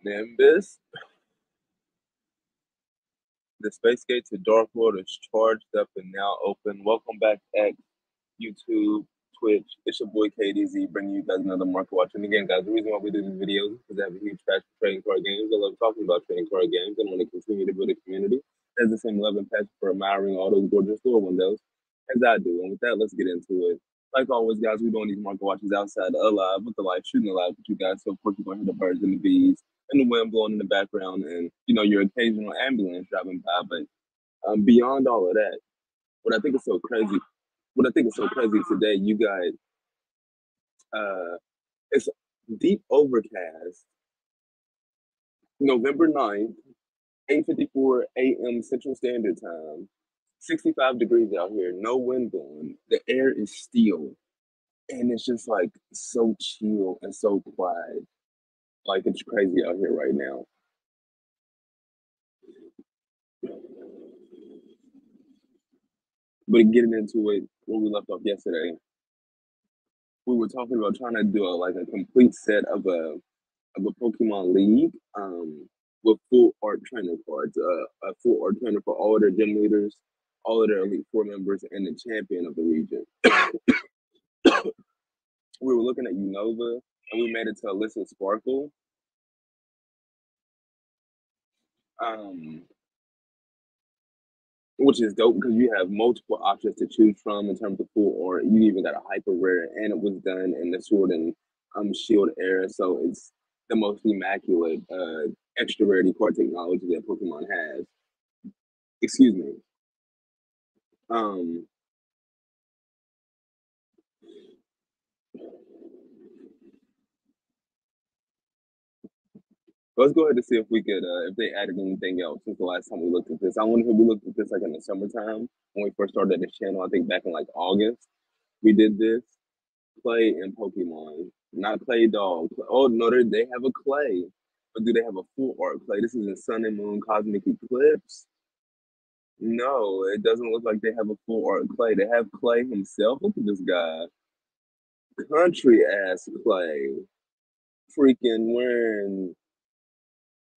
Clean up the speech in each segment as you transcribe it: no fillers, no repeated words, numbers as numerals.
Nimbus. The space gate to Dark World is charged up and now open. Welcome back, X, YouTube, Twitch. It's your boy KDZ bringing you guys another market watch. And again, guys, the reason why we do these videos is because I have a huge passion for trading card games. I love talking about trading card games and want to continue to build a community that has the same love and passion for admiring all those gorgeous store windows as I do. And with that, let's get into it. Like always, guys, we're doing these market watches outside alive with the light, shooting alive with you guys. So, of course, you're going to hear the birds and the bees and the wind blowing in the background and, you know, your occasional ambulance driving by. But beyond all of that, what I think is so crazy, today, you guys, it's deep overcast, November 9th, 8:54 a.m. Central Standard Time, 65 degrees out here, no wind blowing, the air is still, and it's just like so chill and so quiet. Like it's crazy out here right now. But getting into it, where we left off yesterday, we were talking about trying to do a complete set of a Pokemon League with full art trainer cards, a full art trainer for all of their gym leaders, all of their Elite Four members, and the champion of the region. We were looking at Unova, and we made it to Alyssa Sparkle. Which is dope because you have multiple options to choose from in terms of full art. You even got a hyper rare, and it was done in the Sword and Shield era, so it's the most immaculate extra rarity card technology that Pokemon has. Excuse me. Let's go ahead and see if we could, if they added anything else since the last time we looked at this. I wonder if we looked at this like in the summertime when we first started this channel. I think back in like August, we did this. Clay and Pokemon, not Clay Dog. Oh no, they have a Clay, but do they have a full art Clay? This is in Sun and Moon Cosmic Eclipse. No, it doesn't look like they have a full art Clay. They have Clay himself. Look at this guy, country ass Clay, freaking wearing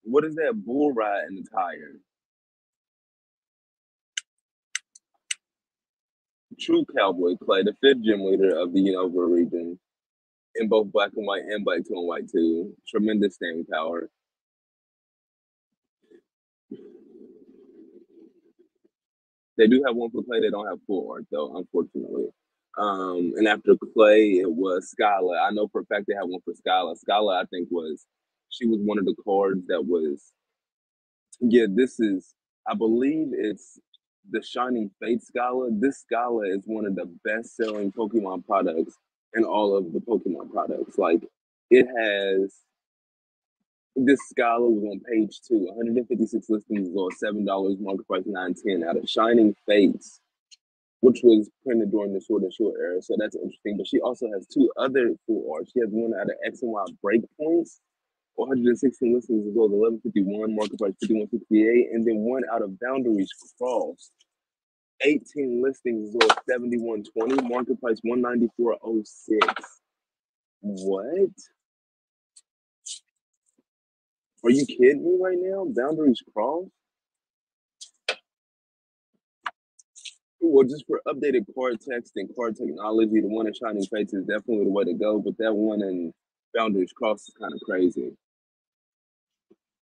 what is that bull riding attire? True cowboy Clay, the fifth gym leader of the Unova region, in both black and white and black 2 and white 2. Tremendous staying power. They do have one for Clay. They don't have full art though, unfortunately. And after Clay, it was Skyla. I know for a fact they have one for Skyla. Skyla, I think, she was one of the cards that was. Yeah, this is. I believe it's the Shining Fate Skyla. This Skyla is one of the best-selling Pokemon products in all of the Pokemon products. Like, it has. This Skyla was on page 2, 156 listings, as well as $7, market price $9.10 out of Shining Fates, which was printed during the Sword and Shield era. So that's interesting. But she also has 2 other full art. She has one out of X and Y Breakpoints, 116 listings, as well as 1151, market price 51.68, and then one out of Boundaries Crossed, 18 listings, as well as 71.20, market price 194.06. What? Are you kidding me right now? Boundaries Crossed? Well, just for updated card text and card technology, the one in Shining Fates is definitely the way to go, but that one in Boundaries Crossed is kind of crazy.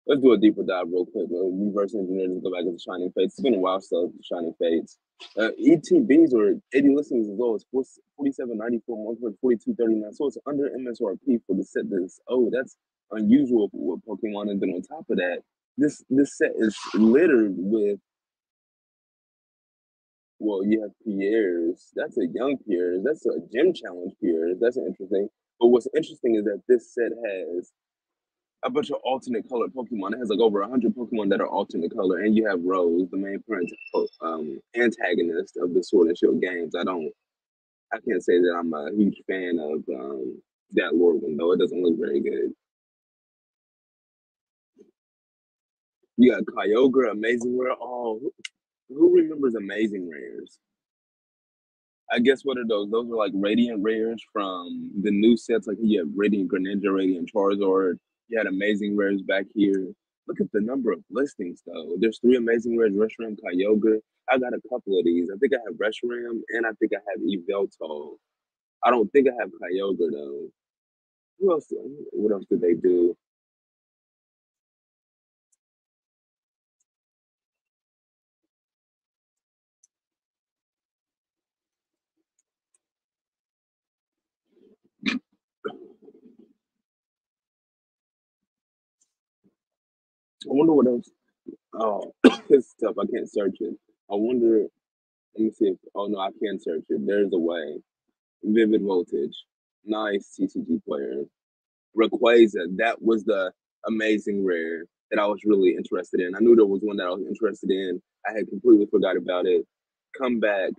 Let's do a deeper dive real quick. Reverse engineer to go back into Shining Fates. It's been a while since Shining Fates. ETBs are 80 listings as low as 47.94, one for 42.39. So it's under MSRP for the set that's that's unusual with Pokemon. And then on top of that, this set is littered with. Well, you have Pierre's. That's a young Pierre's. That's a gym challenge Pierre's. That's interesting. But what's interesting is that this set has a bunch of alternate colored Pokemon. It has like over 100 Pokemon that are alternate color, and you have Rose, the main antagonist of the Sword and Shield games. I can't say that I'm a huge fan of that lore one though. It doesn't look very good. You got Kyogre, Amazing Rare. Oh, who remembers Amazing Rares? I guess what are those? Those are like Radiant Rares from the new sets. Like you have Radiant Greninja, Radiant Charizard, You had amazing rares back here. Look at the number of listings though. There's three amazing rares: Reshiram, Kyogre. I got a couple of these. I think I have Reshiram and I think I have Evelto. I don't think I have Kyogre though. Who else? What else did they do? I wonder what else. Oh, it's tough. I can't search it. I wonder. Let me see if. Oh no, I can search it. There's a way. Vivid Voltage. Nice TCG player. Rayquaza. That was the amazing rare that I was really interested in. I knew there was one that I was interested in. I had completely forgot about it. Come back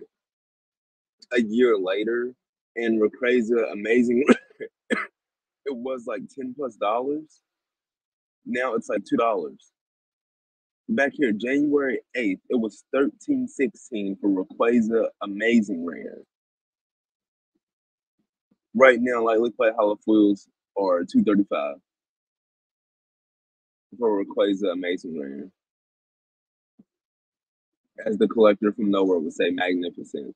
a year later, and Rayquaza, amazing. It was like $10 plus. Now it's like $2. Back here, January 8th, it was 13.16 for Rayquaza, amazing rare. Right now, like let's play Halifools or 235 for Rayquaza, amazing rare. As the collector from nowhere would say, magnificent.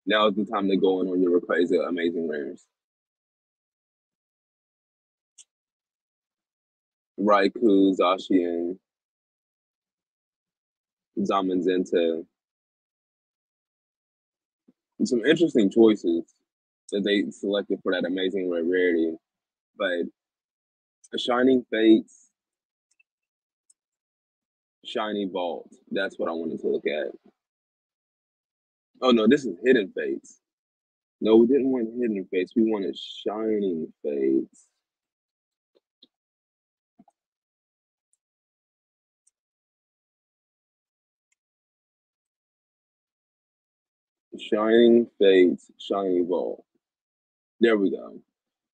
Now is the time to go in on your Rayquaza, amazing rares. Raikou, Zacian, Zamazenta. Some interesting choices that they selected for that amazing rarity. But a Shining Fates, Shiny Vault. That's what I wanted to look at. Oh no, this is Hidden Fates. No, we didn't want Hidden Fates. We wanted Shining Fates. Shining Fates, Shiny Vault. There we go.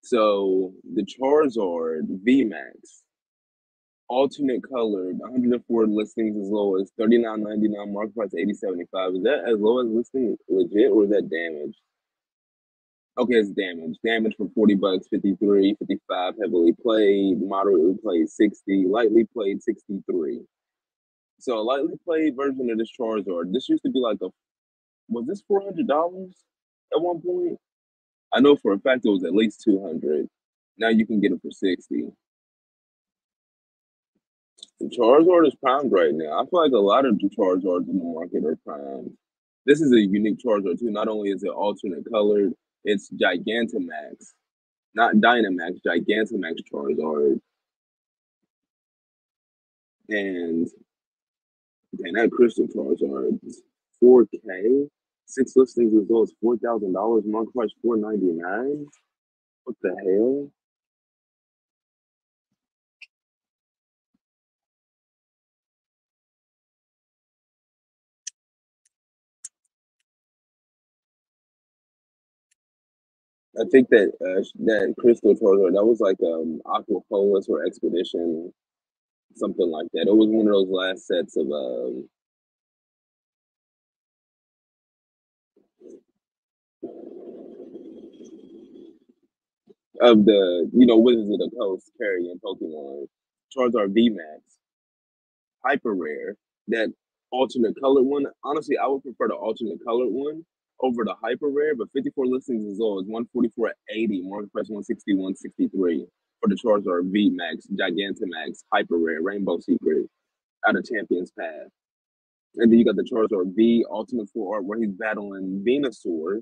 So the Charizard VMAX, alternate colored, 104 listings as low as 39.99, market price 80.75. Is that as low as listing legit or is that damaged? Okay, it's damaged. Damage for $40, 53, 55, heavily played, moderately played 60, lightly played 63. So a lightly played version of this Charizard, this used to be like a, was this $400 at one point? I know for a fact it was at least 200. Now you can get it for 60. The Charizard is primed right now. I feel like a lot of the Charizards in the market are primed. This is a unique Charizard too. Not only is it alternate colored, it's Gigantamax, not Dynamax, Gigantamax Charizard. And dang, that Crystal Charizard, 4K, six listings as low as $4,000, market price $499. What the hell? I think that that Crystal Charizard, that was like Aquapolis or Expedition, something like that. It was one of those last sets of the Wizards of the Coast carrying Pokemon. Charizard VMAX, hyper rare. That alternate colored one. Honestly, I would prefer the alternate colored one over the hyper rare, but 54 listings as low as 144.80, market price 161.63 for the Charizard VMAX, Gigantamax, hyper rare, Rainbow Secret out of Champions Path. And then you got the Charizard V Ultimate Full Art where he's battling Venusaur.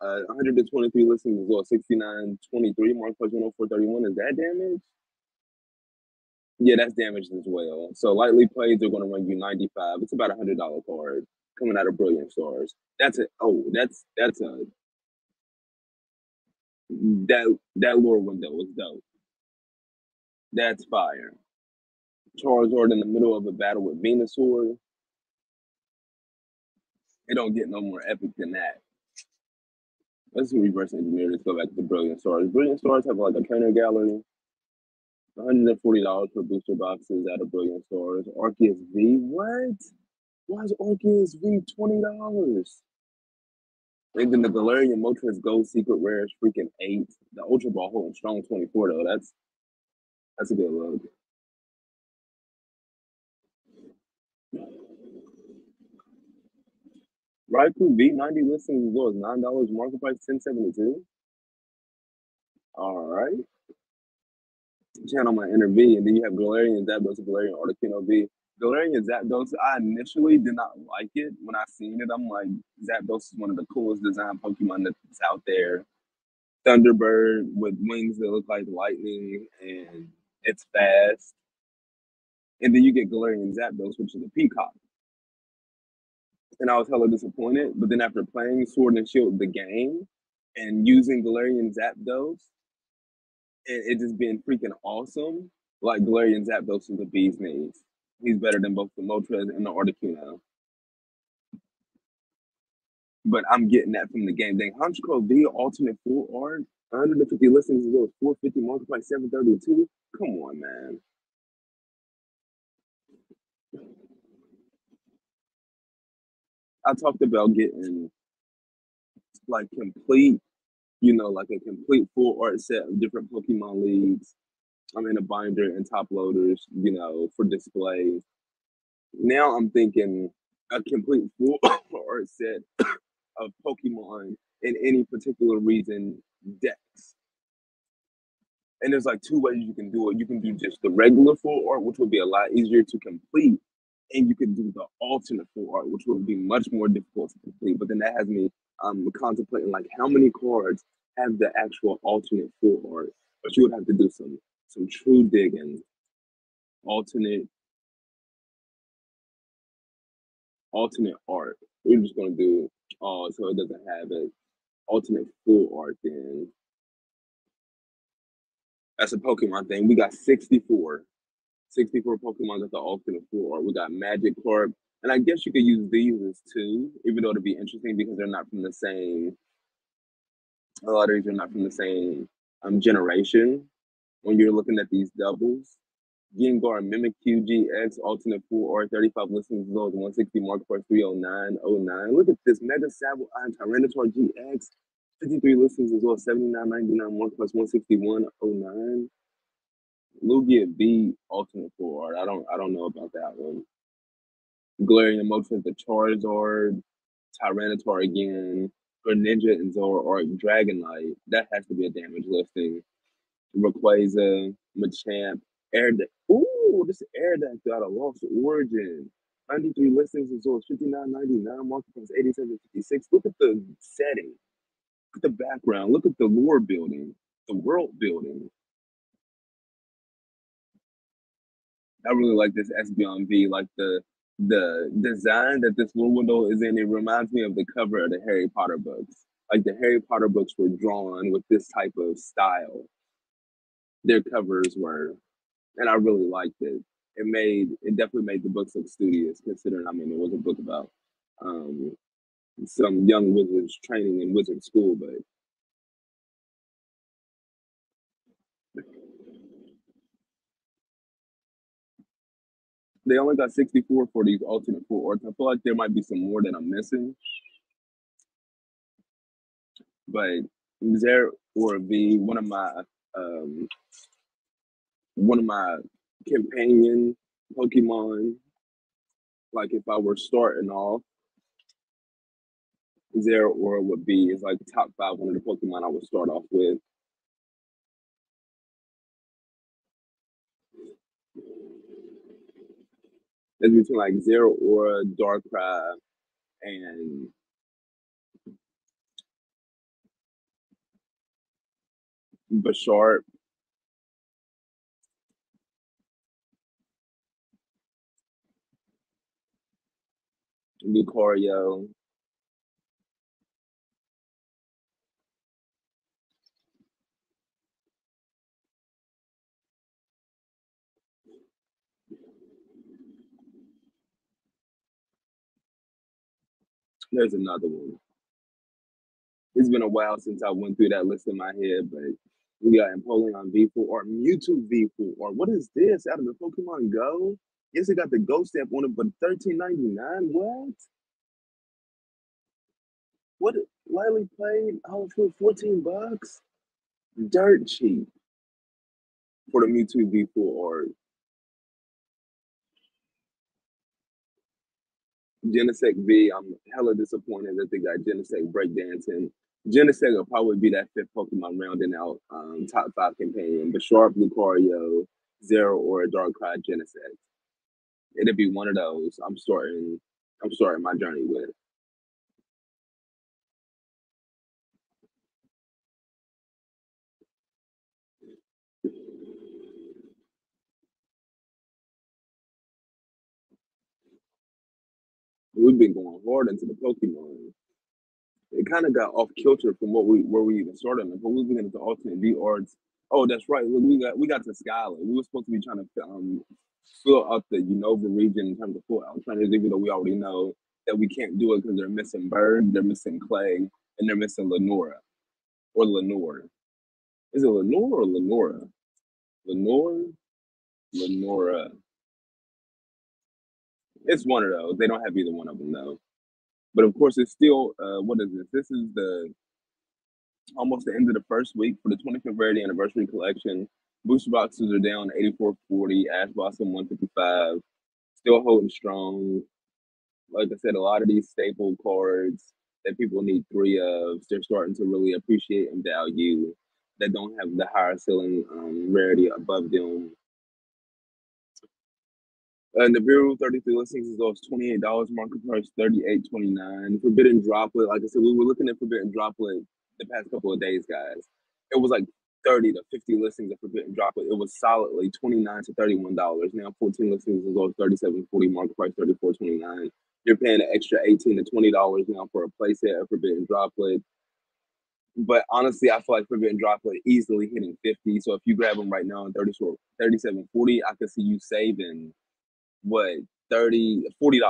123 listings as well, 69.23, mark plus 104.31. Is that damage? Yeah, that's damaged as well. So lightly played, they're going to run you 95. It's about $100 card coming out of Brilliant Stars. That's a that's a that lore window is dope. That's fire. Charizard in the middle of a battle with Venusaur. It don't get no more epic than that. Let's reverse engineer. Let's go back to the Brilliant Stars. Brilliant Stars have like a trainer gallery. $140 for booster boxes out of Brilliant Stars. Arceus V, what? Why is Arceus V $20? And then the Galarian Moltres Gold Secret Rare is freaking 8. The Ultra Ball holding strong 24 though. That's a good look. Raikou V90 listings as low as $9, market price 1072. All right. Channel my inner V, and then you have Galarian Zapdos and Galarian Articuno V. Galarian Zapdos, I initially did not like it. When I seen it, I'm like, Zapdos is one of the coolest design Pokemon that's out there. Thunderbird with wings that look like lightning, and it's fast. And then you get Galarian Zapdos, which is a peacock. And I was hella disappointed. But then after playing Sword and Shield, the game, and using Galarian Zapdos, and it just being freaking awesome, like Galarian Zapdos is a bee's knees. He's better than both the Moltres and the Articuno. But I'm getting that from the game. Dang, Honchkrow V alternate full art, 150 listings as well as 450 multiplied 732. Come on, man. I talked about getting like complete, like a complete full art set of different Pokemon leagues. I'm in a binder and top loaders, for display. Now I'm thinking a complete full art set of Pokemon in any particular reason decks. And there's like two ways you can do it. You can do just the regular full art, which would be a lot easier to complete, and you can do the alternate full art, which would be much more difficult to complete. But then that has me contemplating like how many cards have the actual alternate full art. But you would have to do some true digging. Alternate art. We're just gonna do so it doesn't have it. Alternate full art then. That's a Pokemon thing. We got 64. 64 Pokemon at the alternate full art. We got Magikarp. And I guess you could use these as two, even though it'd be interesting because they're not from the same a lot of these are not from the same generation. When you're looking at these doubles. Gengar Mimikyu GX alternate full art 35 listings as low as 160 mark for 309.09. Look at this Mega Sable Iron Tyranitar GX 53 listings as well as 79.99 mark plus 161.09. Lugia B alternate full art. I don't know about that one. Galarian Moltres, the Charizard, Tyranitar again, Greninja and Zoroark, Dragonite. That has to be a damage listing. Rayquaza, Machamp, Airdeck. Ooh, this Airdeck got a Lost Origin. 93 listings as well as 59.99. Market price 87.56. Look at the setting. Look at the background. Look at the lore building, the world building. I really like this Espeon V. Like the design that this little window is in. It reminds me of the cover of the Harry Potter books. Like the Harry Potter books were drawn with this type of style. Their covers were, and I really liked it. It definitely made the books look studious, considering it was a book about um, some young wizards training in wizard school, but they only got 64 for these alternate full arts. I feel like there might be some more that I'm missing, but there or V, um, one of my companion Pokemon, like if I were starting off, Zeraora would be is like top five one of the Pokemon I would start off with. It's between like Zeraora, Darkrai, and Bashart. Lucario. There's another one. It's been a while since I went through that list in my head, but we got Empoleon V4 or Mewtwo V4 or what is this out of the Pokemon Go? Yes, it got the Go stamp on it, but 13.99. What? What? Lightly played? Oh, for $14? Dirt cheap. for the Mewtwo V full art. Genesect V, I'm hella disappointed that they got Genesect breakdancing. Genesect will probably be that fifth Pokemon rounding out top five companion. But Sharp, Lucario, Zero, or a Darkrai Genesect. It'll be one of those. I'm starting my journey with. We've been going hard into the Pokemon. It kind of got off kilter from what we where we even started. But we were into alternate V arts. Oh, that's right. Look, we got to Skyline. We were supposed to be trying to fill out the Unova region in terms of full alternatives, even though we already know that we can't do it because they're missing Bird, they're missing Clay, and they're missing Lenora or Lenore. Is it Lenore or Lenora? Lenore, Lenora. It's one of those. They don't have either one of them though. But of course, it's still what is this? This is the almost the end of the first week for the 25th Rarity Anniversary Collection. Booster boxes are down 84.40. Ash Blossom 155. Still holding strong. Like I said, a lot of these staple cards that people need three of, they're starting to really appreciate and value that don't have the higher ceiling rarity above them. Nibiru 33 listings is those $28. Market price 38.29. Forbidden Droplet, like I said, we were looking at Forbidden Droplet the past couple of days, guys. It was like 30 to 50 listings of Forbidden Droplet. It was solidly $29 to $31. Now 14 listings is those 37.40. Market price 34.29. You're paying an extra $18 to $20 now for a playset of Forbidden Droplet. But honestly, I feel like Forbidden Droplet easily hitting 50. So if you grab them right now in 37.40, I could see you saving what 30 $40.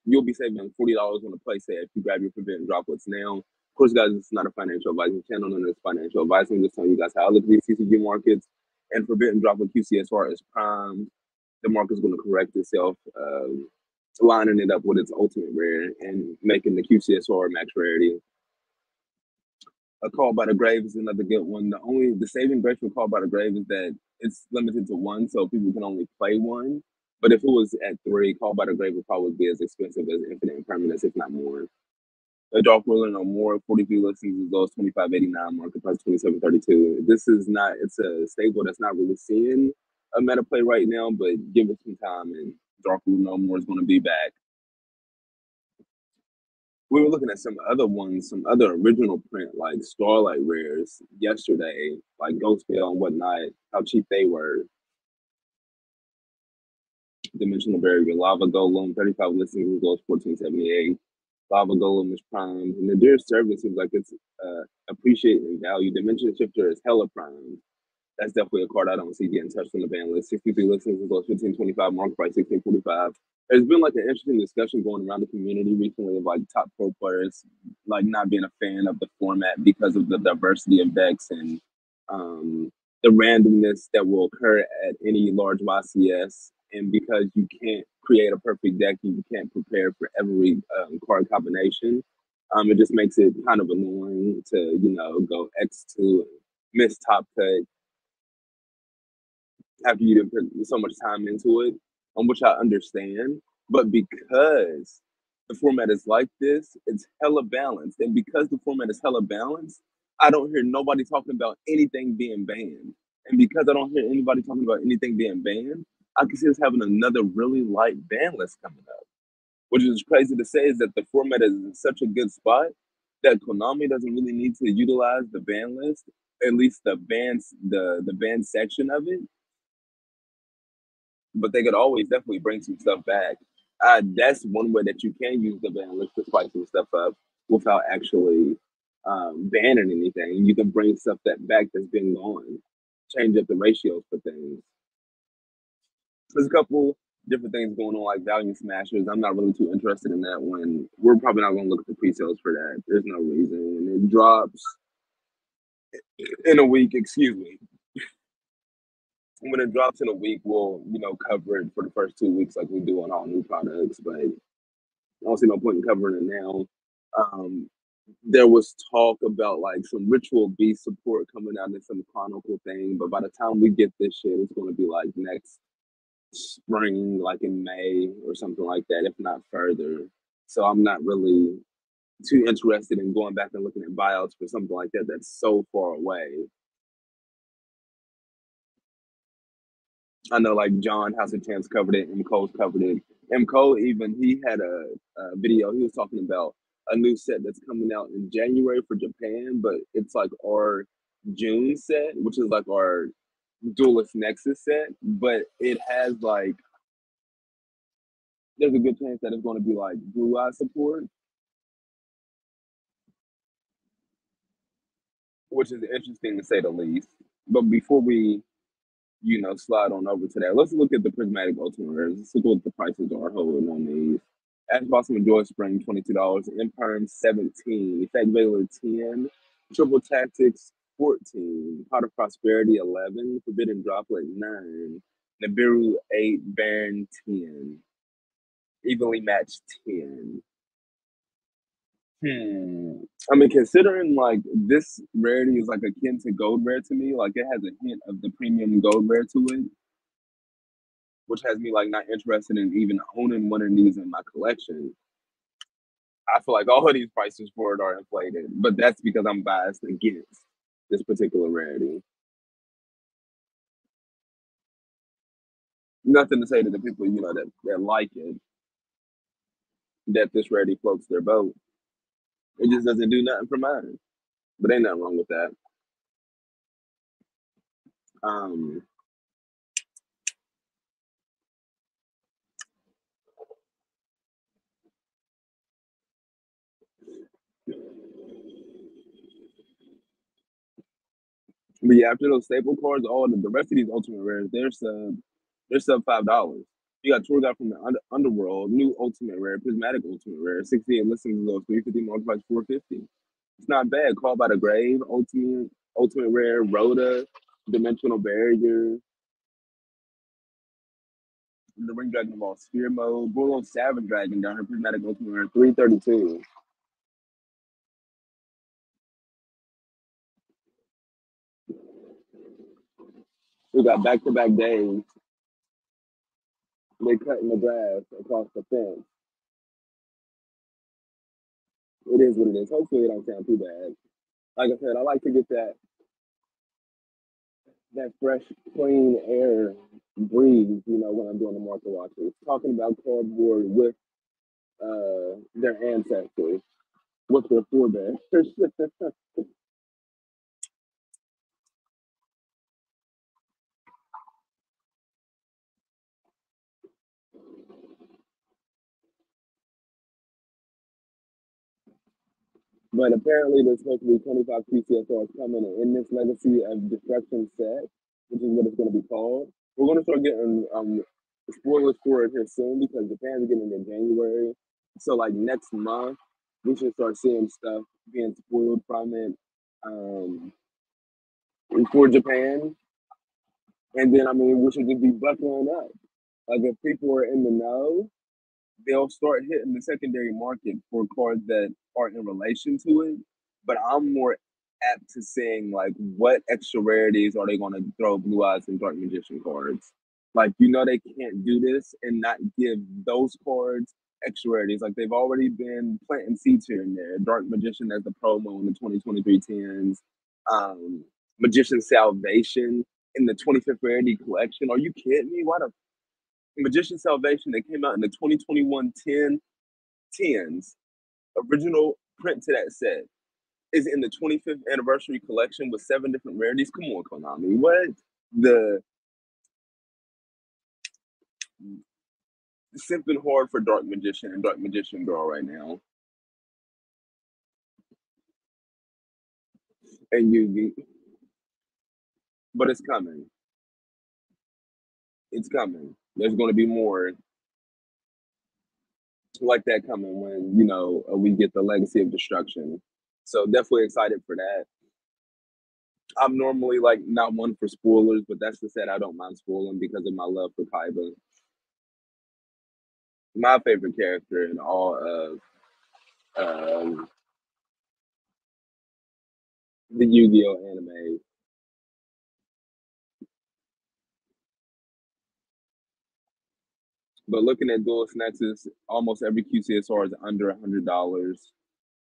You'll be saving $40 on a playset if you grab your Forbidden Droplets now. Of course, guys, this is not a financial advising channel, none of this financial advice. I'm just telling you guys how I look at these TCG markets. And Forbidden Droplet QCSR is prime. The market's going to correct itself, lining it up with its ultimate rare and making the QCSR max rarity. A Call by the Grave is another good one. The saving grace for Call by the Grave is that it's limited to one, so people can only play one. But if it was at three, Call by the Grave would probably be as expensive as Infinite Impermanence, if not more. A Dark Ruler No More, 43 listings as low as 25.89, market price 27.32. This is not, it's a staple that's not really seeing a meta play right now, but give it some time and Dark Ruler No More is going to be back. We were looking at some other ones, some other original print like Starlight Rares yesterday, like Ghost Veil and whatnot, how cheap they were. Dimensional Barrier, Lava Golem, 35 listings goes 14.78. Lava Golem is primed, and the Deer Service seems like it's appreciating value. Dimension Shifter is hella primed. That's definitely a card I don't see getting touched on the ban list. 63 listings goes 15.25, market price 16.45. There's been like an interesting discussion going around the community recently of like top pro players like not being a fan of the format because of the diversity of decks and the randomness that will occur at any large YCS. And because you can't create a perfect deck, you can't prepare for every card combination. It just makes it kind of annoying to go X2 and miss top cut after you didn't put so much time into it, which I understand. But because the format is like this, it's hella balanced. And because the format is hella balanced, I don't hear nobody talking about anything being banned. And because I don't hear anybody talking about anything being banned, I can see us having another really light ban list coming up. Which is crazy to say is that the format is in such a good spot that Konami doesn't really need to utilize the ban list, at least the ban section of it, but they could always definitely bring some stuff back. That's one way that you can use the ban list to spice some stuff up without actually banning anything. You can bring stuff back that's been gone, change up the ratios for things. There's a couple different things going on, like Value Smashers. I'm not really too interested in that one. We're probably not going to look at the pre-sales for that. There's no reason. When it drops in a week, excuse me, when it drops in a week, we'll cover it for the first 2 weeks like we do on all new products. But I don't see no point in covering it now. there was talk about like some ritual beast support coming out in some chronicle thing, but by the time we get this shit, it's gonna be like next spring, like in May or something like that, if not further. So I'm not really too interested in going back and looking at buyouts for something like that that's so far away. I know like John House of Chance covered it, M. Cole's covered it. M. Cole even he had a video. He was talking about a new set that's coming out in January for Japan, but it's like our June set, which is like our Duelist Nexus set, but it has like there's a good chance that it's going to be like blue eye support, which is interesting to say the least. But before we slide on over to that. Let's look at the prismatic ultimate rares. Let's look what the prices are holding on these. Ash Blossom and Joy Spring, $22. Imperm, 17. Effect Veiler, 10. Triple Tactics, 14. Pot of Prosperity, 11. Forbidden Droplet, 9. Nibiru, 8. Baron, 10. Evenly matched, 10. I mean, considering like this rarity is like akin to gold rare to me, like it has a hint of the premium gold rare to it, which has me like not interested in even owning one of these in my collection. I feel like all of these prices for it are inflated, but that's because I'm biased against this particular rarity. Nothing to say to the people that like it that this rarity floats their boat. It just doesn't do nothing for mine, but ain't nothing wrong with that. Um, but yeah, after those staple cards, all the rest of these ultimate rares, they're sub $5. You got Tour Guide from the Underworld, new ultimate rare, prismatic ultimate rare, 68 listings of 350 multiplies 450. It's not bad. Call by the Grave, ultimate rare, Rhoda, dimensional barrier, the Ring Dragon of all sphere mode, Bull Savage Dragon down her prismatic ultimate rare, 332. We got back to back days. They cutting the grass across the fence. It is what it is. Hopefully it don't sound too bad. Like I said, I like to get that fresh, clean air breathe, when I'm doing the market watches. Talking about cardboard with their ancestors, with their forebears. But apparently there's supposed to be 25 PCSRs coming in this Legacy of Destruction set, which is what it's going to be called. We're going to start getting spoilers for it here soon because Japan's getting it in January. So like next month, we should start seeing stuff being spoiled from it for Japan. And then, I mean, we should just be buckling up. Like if people are in the know, they'll start hitting the secondary market for cards that are in relation to it. But I'm more apt to saying like what extra rarities are they going to throw Blue Eyes and Dark Magician cards? Like they can't do this and not give those cards extra rarities. Like they've already been planting seeds here and there. Dark Magician as the promo in the 2023 tens. Um, Magician Salvation in the 25th rarity collection. Are you kidding me? Why the Magician Salvation that came out in the 2021 tens, original print to that set, is in the 25th anniversary collection with 7 different rarities. Come on, Konami. What? The simping hard for Dark Magician and Dark Magician Girl right now. And Yugi. But it's coming. It's coming. There's going to be more like that coming when, we get the Legacy of Destruction. So definitely excited for that. I'm normally like not one for spoilers, but that's the set I don't mind spoiling because of my love for Kaiba. My favorite character in all of um, The Yu-Gi-Oh anime. But looking at Dual Nexus, almost every QCSR is under $100.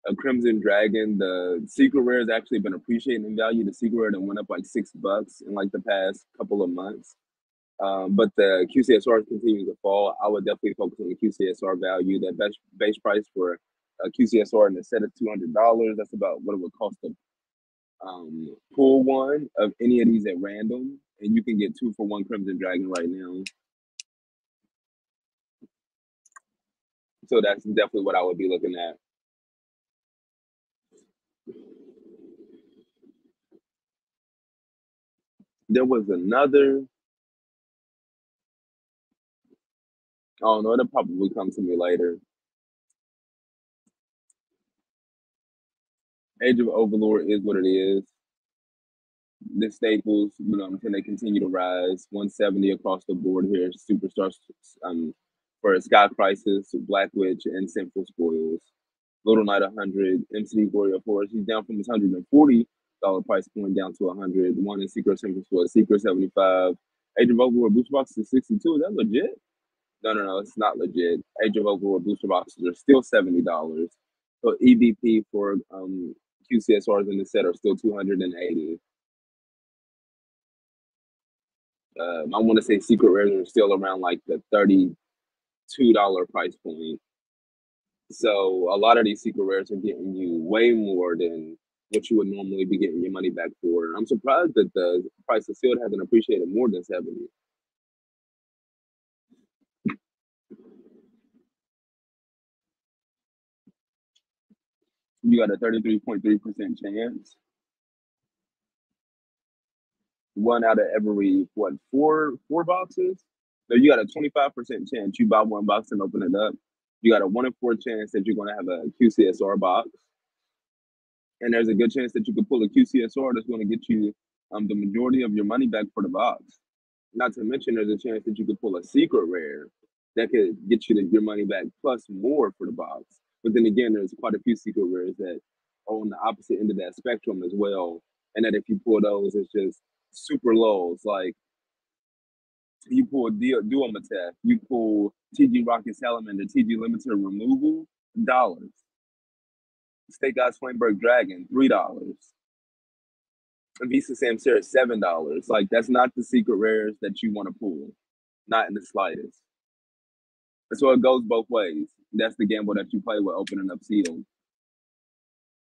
A Crimson Dragon, the secret rare has actually been appreciating in value. The secret rare that went up like $6 in like the past couple of months. But the QCSR continues to fall. I would definitely focus on the QCSR value. That base price for a QCSR in the set of $200. That's about what it would cost to pull one of any of these at random, and you can get 2 for 1 Crimson Dragon right now. So that's definitely what I would be looking at. There was another. I don't know. It'll probably come to me later. Age of Overlord is what it is. The staples, you know, until they continue to rise. 170 across the board here. Superstars for Sky Crisis, Black Witch, and Sinful Spoils. Little Knight 100, MCD Warrior Force. He's down from his $140 price point down to 100. One in Secret Sinful Spoils, Secret 75. Age of Overlord booster boxes is 62. Is that legit? No, it's not legit. Age of Overlord booster boxes are still $70. So EBP for QCSRs in the set are still 280. I want to say secret rares are still around like the $32 price point. So a lot of these secret rares are getting you way more than what you would normally be getting your money back for. I'm surprised that the price of sealed hasn't appreciated more than 70. You got a 33.3% chance. One out of every what, four boxes? So you got a 25% chance you buy one box and open it up. You got a 1 in 4 chance that you're gonna have a QCSR box. And there's a good chance that you could pull a QCSR that's gonna get you the majority of your money back for the box. Not to mention there's a chance that you could pull a secret rare that could get you your money back plus more for the box. But then again, there's quite a few secret rares that are on the opposite end of that spectrum as well. And that if you pull those, it's just super lows. Like you pull Duomatech, you pull TG Rocket Salamander, TG Limited Removal, dollars. State God's Flameberg Dragon, $3. Visa Samsara, $7. Like that's not the secret rares that you want to pull. Not in the slightest. So it goes both ways. That's the gamble that you play with opening up sealed.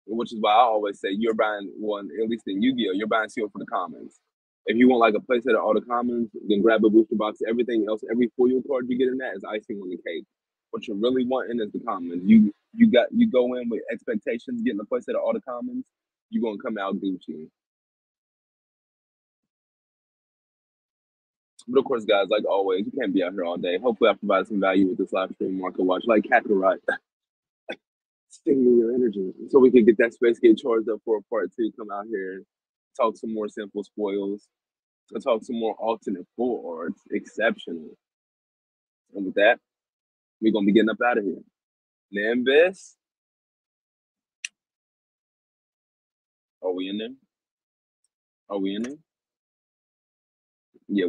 Which is why I always say you're buying one, at least in Yu-Gi-Oh, you're buying sealed for the commons. If you want like a playset of all the commons, then grab a booster box. Everything else, every foil card you get in that is icing on the cake. What you're really wanting is the commons. You go in with expectations, getting a playset of all the commons, you're gonna come out Gucci. But of course, guys, like always, you can't be out here all day. Hopefully, I provide some value with this live stream market watch. Like Kakarot, stimulate your energy so we can get that space gate charged up for a part 2. Come out here, talk some more simple spoils, and talk some more alternate full arts. Exceptional. And with that, we're gonna be getting up out of here. Nimbus, are we in there? Are we in there? Yeah.